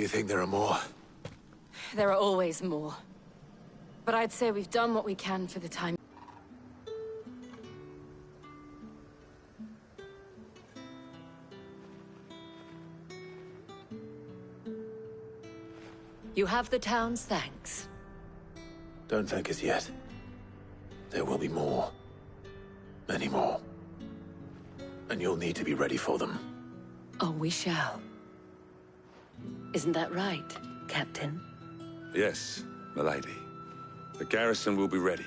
you think there are more? There are always more. But I'd say we've done what we can for the time. You have the town's thanks. Don't thank us yet. There will be more. Many more. And you'll need to be ready for them. Oh, we shall. Isn't that right, Captain? Yes, milady. The garrison will be ready.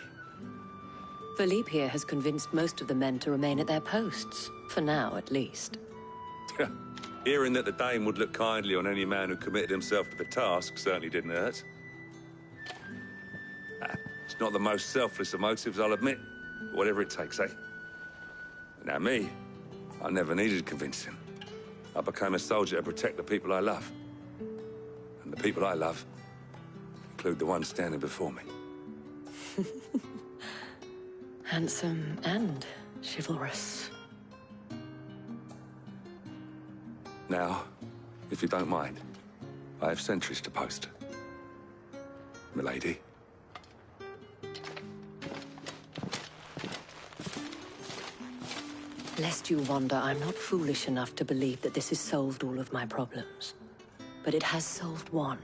Philippe here has convinced most of the men to remain at their posts. For now, at least. Hearing that the Dane would look kindly on any man who committed himself to the task certainly didn't hurt. It's not the most selfless of motives, I'll admit. But whatever it takes, eh? Now me, I never needed convincing. I became a soldier to protect the people I love. And the people I love include the ones standing before me. Handsome and chivalrous. Now, if you don't mind, I have sentries to post. Milady. Lest you wonder, I'm not foolish enough to believe that this has solved all of my problems. But it has solved one,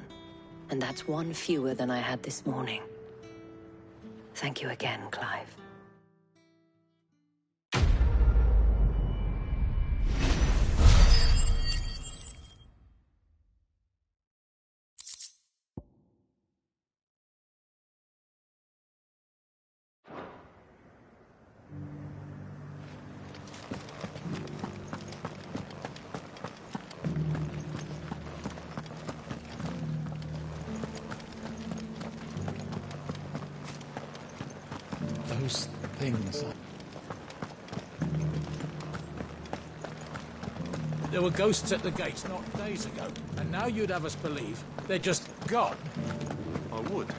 and that's one fewer than I had this morning. Thank you again, Clive. Those things. There were ghosts at the gates not days ago, and now you'd have us believe they're just gone. I would.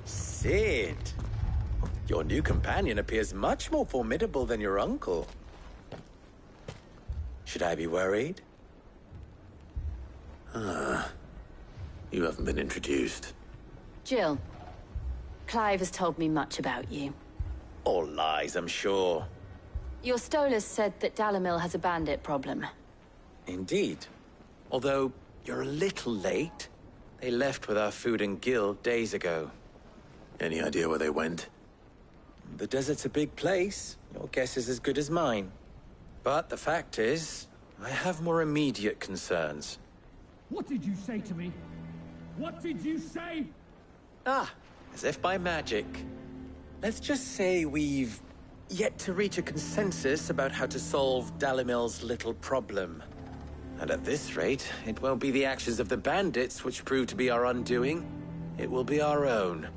Sid, your new companion appears much more formidable than your uncle. Should I be worried? You haven't been introduced. Jill, Clive has told me much about you. All lies, I'm sure. Your Stolas said that Dalimil has a bandit problem. Indeed. Although, you're a little late. They left with our food and guild days ago. Any idea where they went? The desert's a big place. Your guess is as good as mine. But the fact is, I have more immediate concerns. What did you say to me? What did you say? As if by magic. Let's just say we've yet to reach a consensus about how to solve Dalimil's little problem. And at this rate, it won't be the actions of the bandits which prove to be our undoing. It will be our own.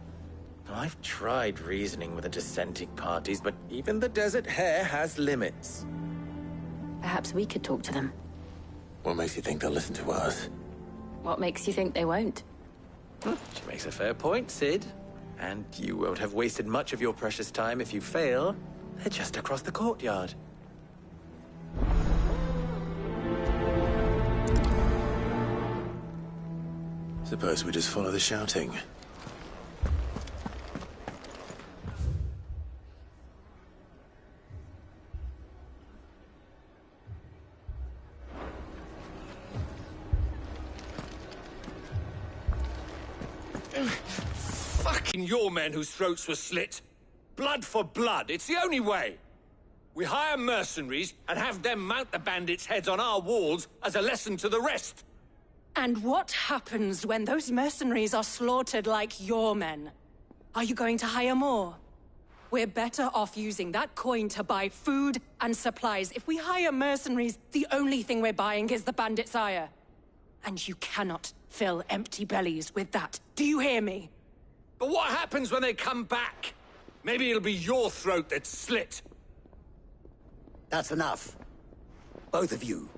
I've tried reasoning with the dissenting parties, but even the Desert Hare has limits. Perhaps we could talk to them. What makes you think they'll listen to us? What makes you think they won't? She makes a fair point, Sid. And you won't have wasted much of your precious time if you fail. They're just across the courtyard. Suppose we just follow the shouting. Fucking your men whose throats were slit. Blood for blood, it's the only way. We hire mercenaries and have them mount the bandits' heads on our walls as a lesson to the rest. And what happens when those mercenaries are slaughtered like your men? Are you going to hire more? We're better off using that coin to buy food and supplies. If we hire mercenaries, the only thing we're buying is the bandits' ire. And you cannot fill empty bellies with that. Do you hear me? But what happens when they come back? Maybe it'll be your throat that's slit. That's enough. Both of you.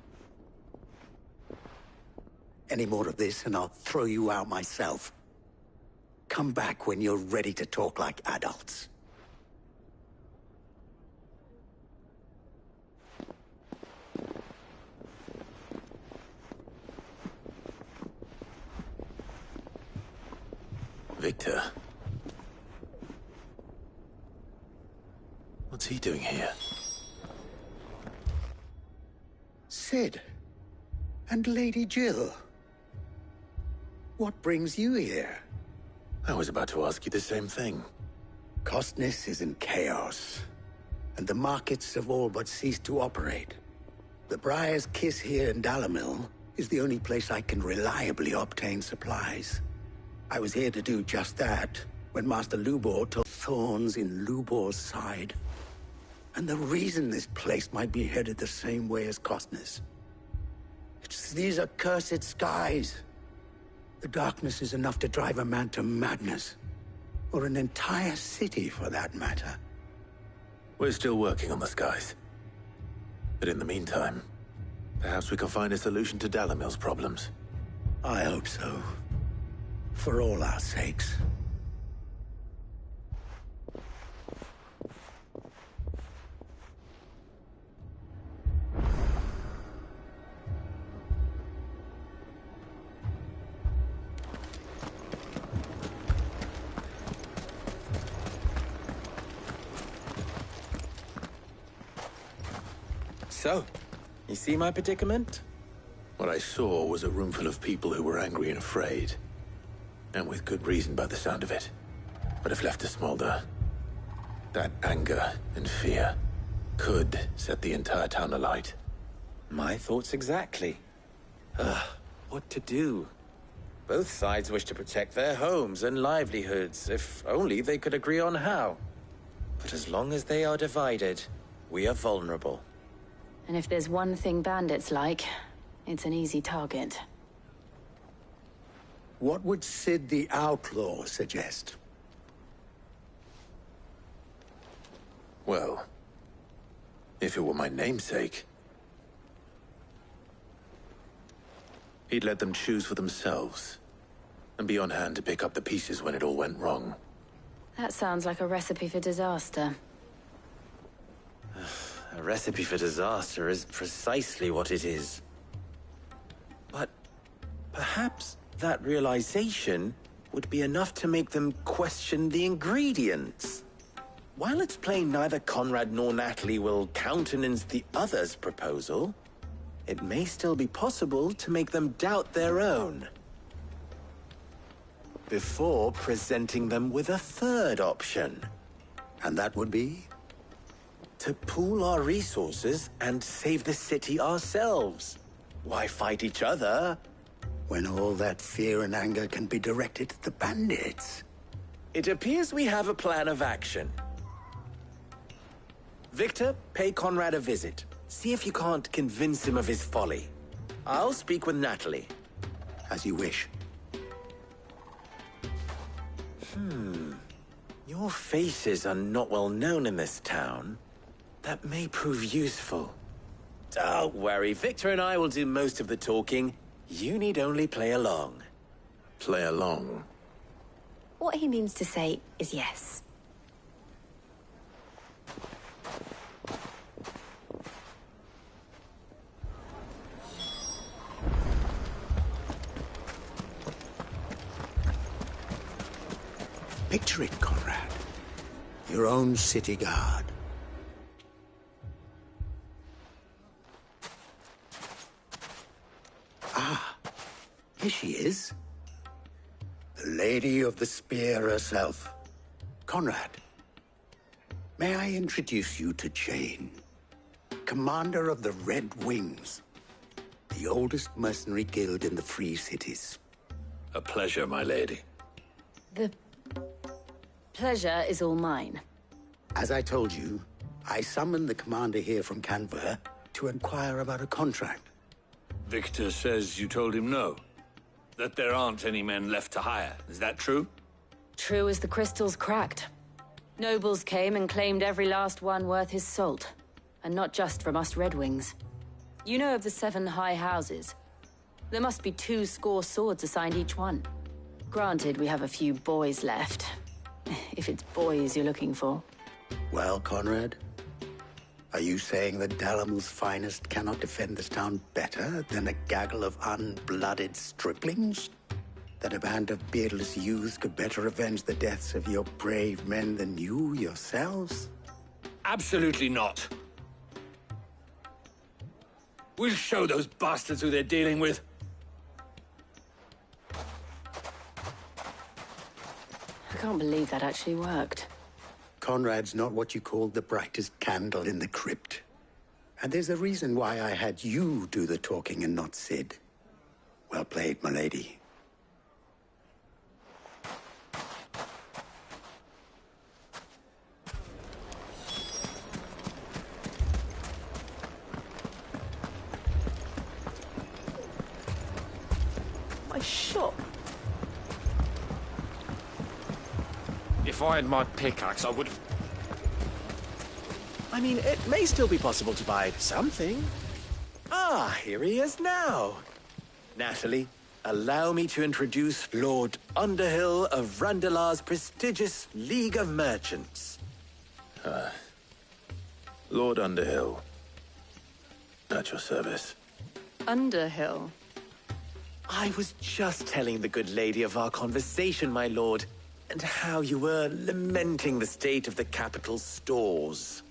Any more of this and I'll throw you out myself. Come back when you're ready to talk like adults. Victor. What's he doing here? Sid. And Lady Jill. What brings you here? I was about to ask you the same thing. Costness is in chaos, and the markets have all but ceased to operate. The Briar's Kiss here in Dalimil is the only place I can reliably obtain supplies. I was here to do just that when Master Lubor took thorns in Lubor's side. And the reason this place might be headed the same way as Costness. It's these accursed skies. The darkness is enough to drive a man to madness. Or an entire city, for that matter. We're still working on the skies. But in the meantime, perhaps we can find a solution to Dalimil's problems. I hope so. For all our sakes. So, you see my predicament? What I saw was a room full of people who were angry and afraid. And with good reason by the sound of it. But if left to smolder, that anger and fear could set the entire town alight. My thoughts exactly. What to do? Both sides wish to protect their homes and livelihoods, if only they could agree on how. But as long as they are divided, we are vulnerable. And if there's one thing bandits like, it's an easy target. What would Sid the Outlaw suggest? Well, if it were my namesake, he'd let them choose for themselves, and be on hand to pick up the pieces when it all went wrong. That sounds like a recipe for disaster. A recipe for disaster is precisely what it is. But perhaps that realization would be enough to make them question the ingredients. While it's plain neither Conrad nor Natalie will countenance the other's proposal, it may still be possible to make them doubt their own. Before presenting them with a third option. And that would be? To pool our resources and save the city ourselves. Why fight each other? When all that fear and anger can be directed at the bandits. It appears we have a plan of action. Victor, pay Conrad a visit. See if you can't convince him of his folly. I'll speak with Natalie. As you wish. Your faces are not well known in this town. That may prove useful. Don't worry, Victor and I will do most of the talking. You need only play along. Play along. What he means to say is yes. Picture it, Conrad. Your own city guard. Ah, here she is. The Lady of the Spear herself. Conrad, may I introduce you to Jane, commander of the Red Wings, the oldest mercenary guild in the Free Cities. A pleasure, my lady. The pleasure is all mine. As I told you, I summoned the commander here from Canver to inquire about a contract. Victor says you told him no. That there aren't any men left to hire. Is that true? True as the crystals cracked. Nobles came and claimed every last one worth his salt. And not just from us Red Wings. You know of the 7 high houses. There must be 2 swords assigned each one. Granted, we have a few boys left. If it's boys you're looking for. Well, Conrad, are you saying that Dalamil's finest cannot defend this town better than a gaggle of unblooded striplings? That a band of beardless youths could better avenge the deaths of your brave men than you yourselves? Absolutely not. We'll show those bastards who they're dealing with. I can't believe that actually worked. Conrad's not what you called the brightest candle in the crypt. And there's a reason why I had you do the talking and not Sid. Well played, my lady. My shop. If I had my pickaxe, I would... I mean, it may still be possible to buy something. Ah, here he is now. Natalie, allow me to introduce Lord Underhill of Randalar's prestigious League of Merchants. Lord Underhill. At your service. Underhill? I was just telling the good lady of our conversation, my lord, and how you were lamenting the state of the capital's stores.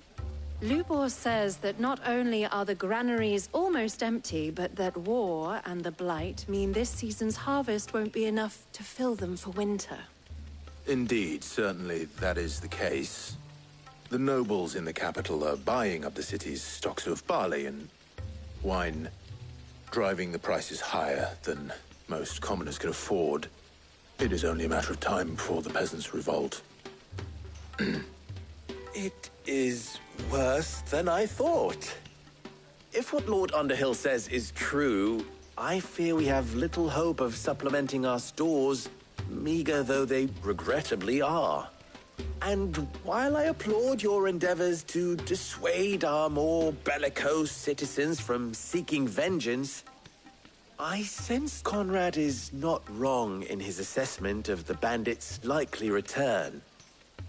Lubor says that not only are the granaries almost empty, but that war and the Blight mean this season's harvest won't be enough to fill them for winter. Indeed, certainly that is the case. The nobles in the capital are buying up the city's stocks of barley and wine, driving the prices higher than most commoners can afford. It is only a matter of time before the peasants revolt. It is worse than I thought. If what Lord Underhill says is true, I fear we have little hope of supplementing our stores, meager though they regrettably are. And while I applaud your endeavors to dissuade our more bellicose citizens from seeking vengeance, I sense Conrad is not wrong in his assessment of the bandits' likely return.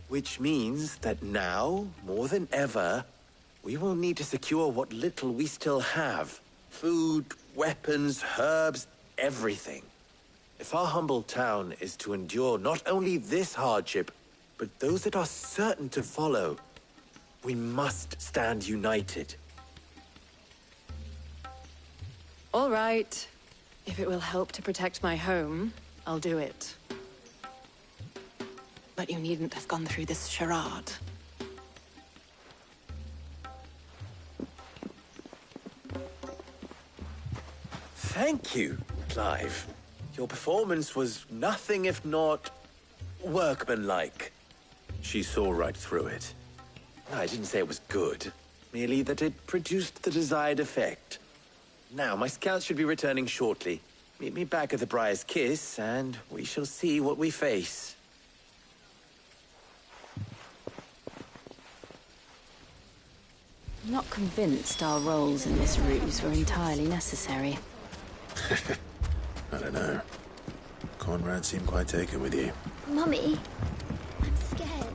Which means that now, more than ever, we will need to secure what little we still have. Food, weapons, herbs, everything. If our humble town is to endure not only this hardship, but those that are certain to follow, we must stand united. All right. If it will help to protect my home, I'll do it. But you needn't have gone through this charade. Thank you, Clive. Your performance was nothing if not workmanlike. She saw right through it. I didn't say it was good, merely that it produced the desired effect. Now, my scouts should be returning shortly. Meet me back at the Briar's Kiss, and we shall see what we face. I'm not convinced our roles in this ruse were entirely necessary. I don't know. Conrad seemed quite taken with you. Mummy, I'm scared.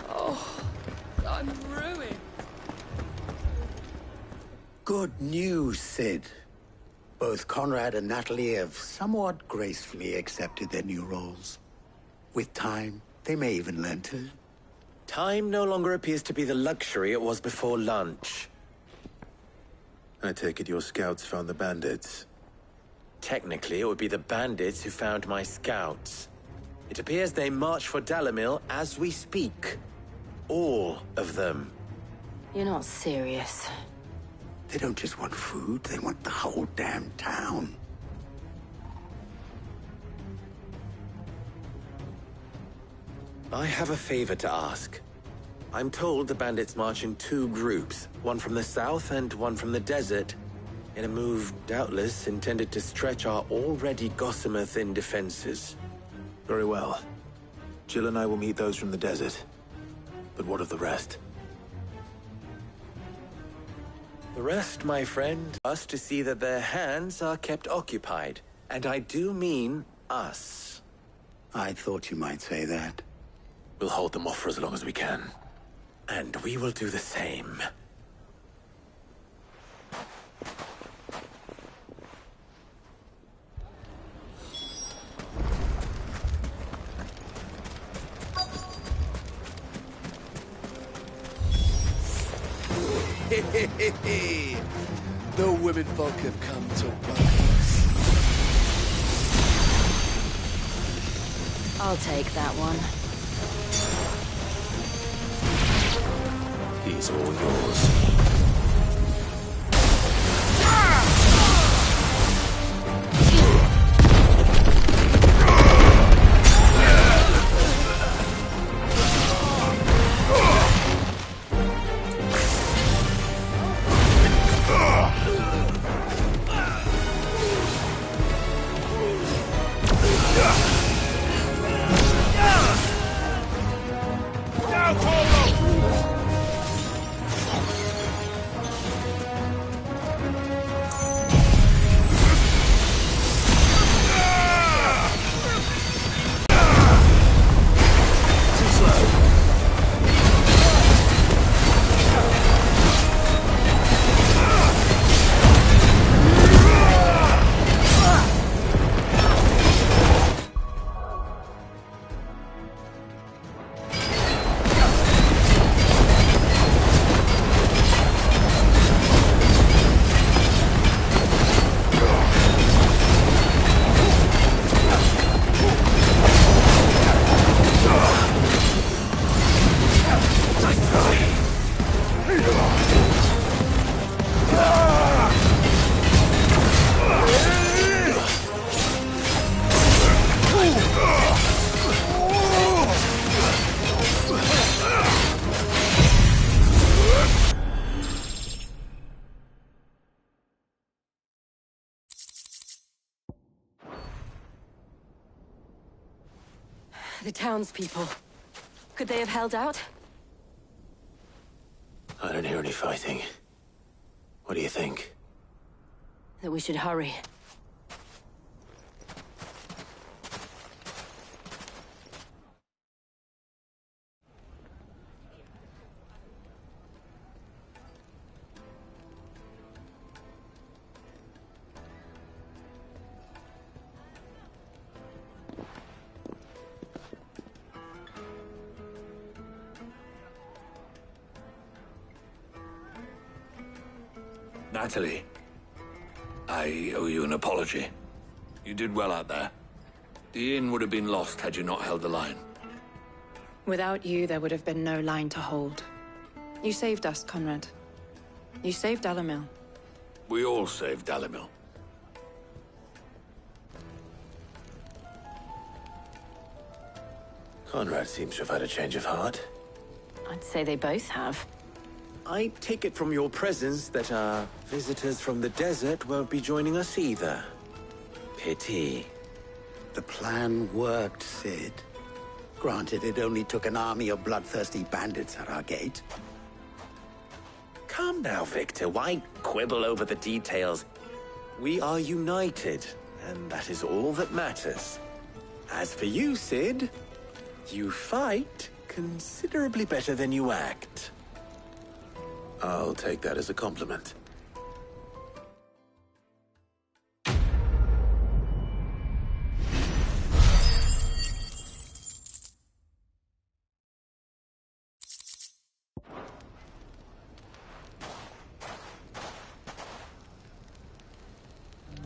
Oh, I'm ruined. Good news, Sid. Both Conrad and Natalie have somewhat gracefully accepted their new roles. With time, they may even learn to... Time no longer appears to be the luxury it was before lunch. I take it your scouts found the bandits. Technically, it would be the bandits who found my scouts. It appears they march for Dalimil as we speak. All of them. You're not serious. They don't just want food, they want the whole damn town. I have a favor to ask. I'm told the bandits march in two groups, one from the south and one from the desert, in a move doubtless intended to stretch our already gossamer-thin defenses. Very well. Jill and I will meet those from the desert. But what of the rest? The rest, my friend, us to see that their hands are kept occupied. And I do mean us. I thought you might say that. We'll hold them off for as long as we can. And we will do the same. The women folk have come to welcome us. I'll take that one. He's all yours. The townspeople. Could they have held out? I don't hear any fighting. What do you think? That we should hurry. Natalie, I owe you an apology. You did well out there. The inn would have been lost had you not held the line. Without you, there would have been no line to hold. You saved us, Conrad. You saved Dalimil. We all saved Dalimil. Conrad seems to have had a change of heart. I'd say they both have. I take it from your presence that our visitors from the desert won't be joining us either. Pity. The plan worked, Sid. Granted, it only took an army of bloodthirsty bandits at our gate. Calm now, Victor. Why quibble over the details? we are united, and that is all that matters. As for you, Sid, you fight considerably better than you act. I'll take that as a compliment.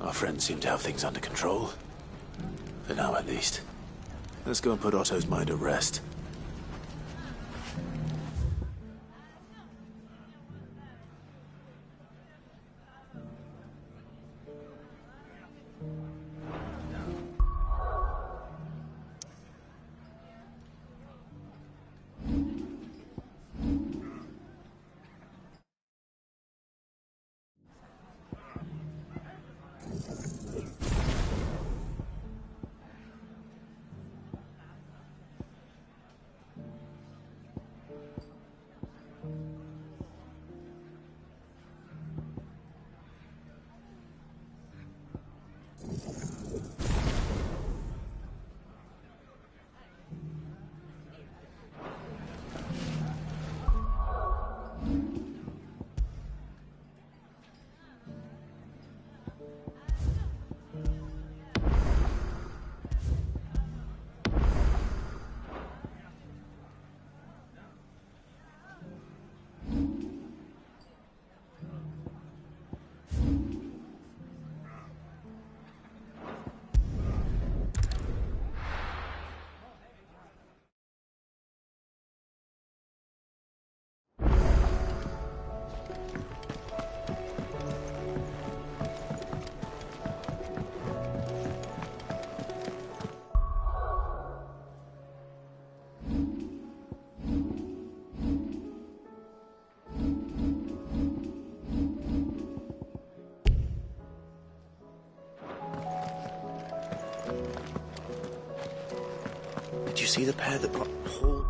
Our friends seem to have things under control. For now, at least. Let's go and put Otto's mind at rest. Did you see the pair that brought Paul?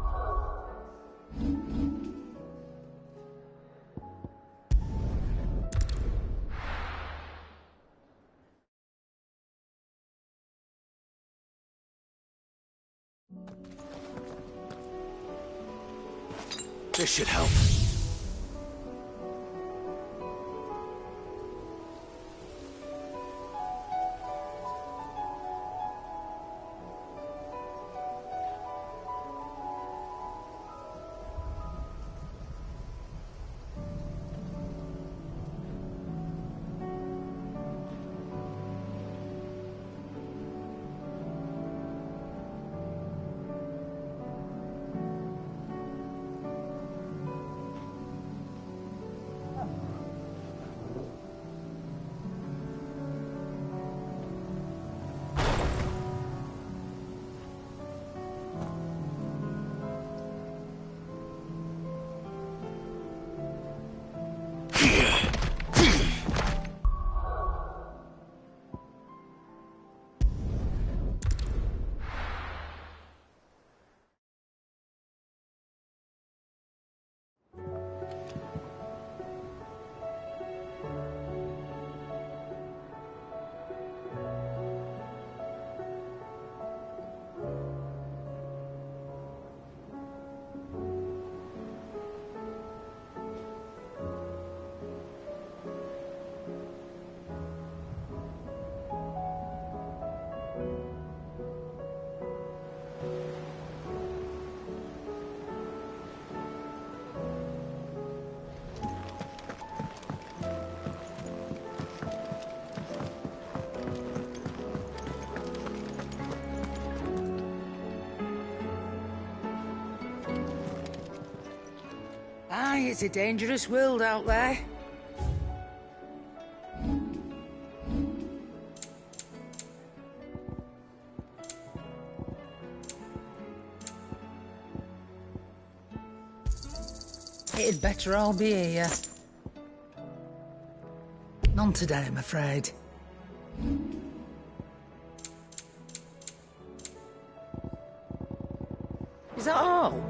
This should help. Aye, it's a dangerous world out there. It'd better all be here. None today, I'm afraid. Is that all?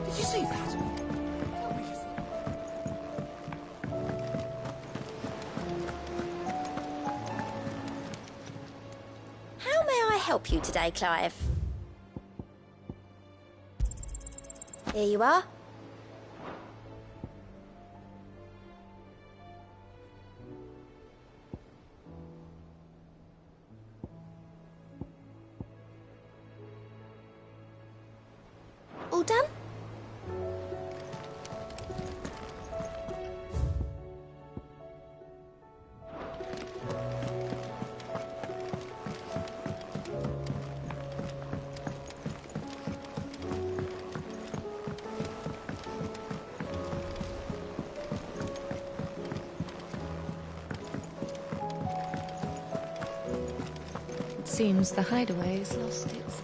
Did you see that? How may I help you today, Clive? Here you are. All done? It seems the hideaway has lost its